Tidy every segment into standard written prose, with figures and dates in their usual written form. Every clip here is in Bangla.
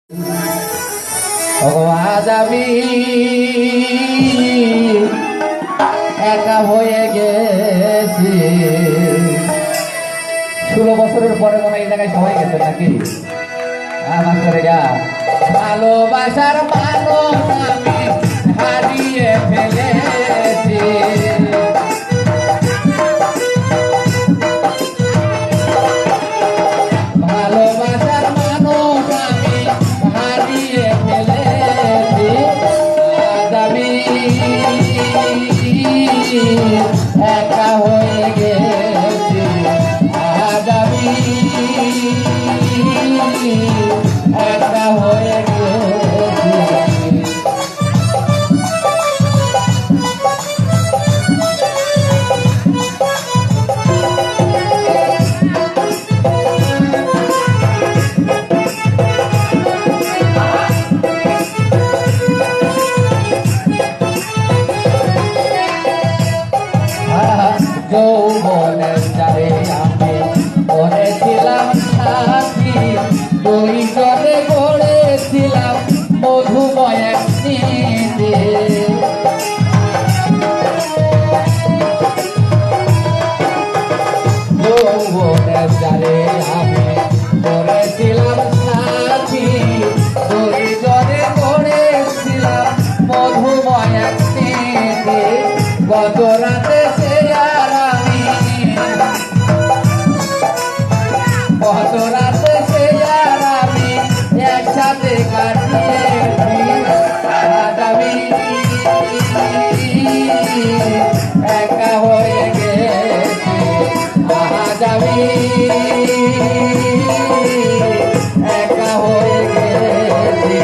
আজ আমি একা হয়ে গেছি। 16 বছরের পরে মনে এই জায়গায় সবাই গেছে নাকি? ভালোবাসার মানুষ আমি হারিয়ে ফেলেছি। ভালোবাসার মানুষ আমি হারিয়ে ফেলেছি। আজ আমি একা হয়ে গেছি। আজ আমি একা হয়ে গেছি। যৌবনের চারে আমি করেছিলাম সাথী, দুই জনে গড়েছিলাম মধুময় এক স্মৃতি। যৌবনের চারে আমি করেছিলাম সাথী, দুই জনে গড়েছিলাম মধুময় এক স্মৃতি। গত রাতে সে আর আমি, গত রাতে সে আর আমি একসাথে কাটিয়েছি। আজ আমি একা হয়ে গেছি। আজ আমি একা হয়ে গেছি।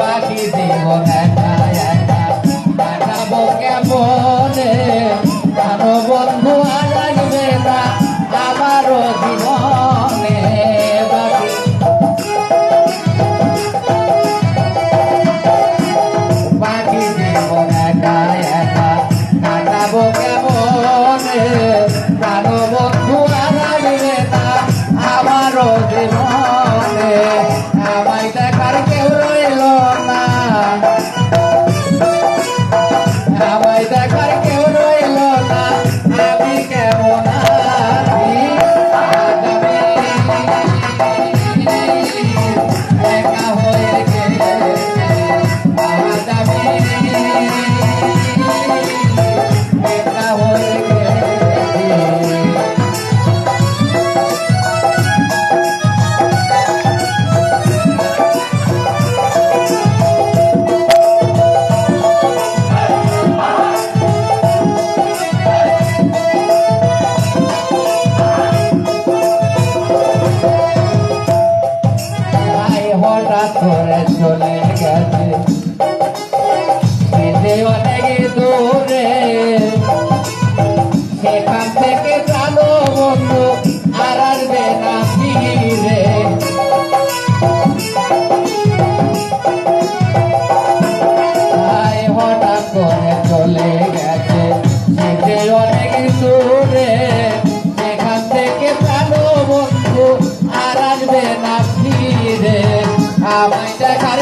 বাকি জীবন একা একা কাটাবো কেমনে? কারো বন্ধু আর আসবে না আমারও জীবনে। বাকি জীবন একা একা কাটাবো কেমনে? কারো বন্ধু আর আসবে না আমারও জীবনে। আমায় দেখার কেউ রইল না, আমায় দেখার কেউ রইল না, আমি কেমন আছি? আজ আমি একা হয়ে গেছি। আজ আমি একা হয়ে গেছি। হঠাৎ করে চলে গেছে অনেক দূরে, সেখান থেকে জানো বন্ধু আর আসবে না ফিরে। হঠাৎ করে চলে গেছে অনেক দূরে, সেখান থেকে জানো বন্ধু আর আসবে না ফিরে। আমায় দেখার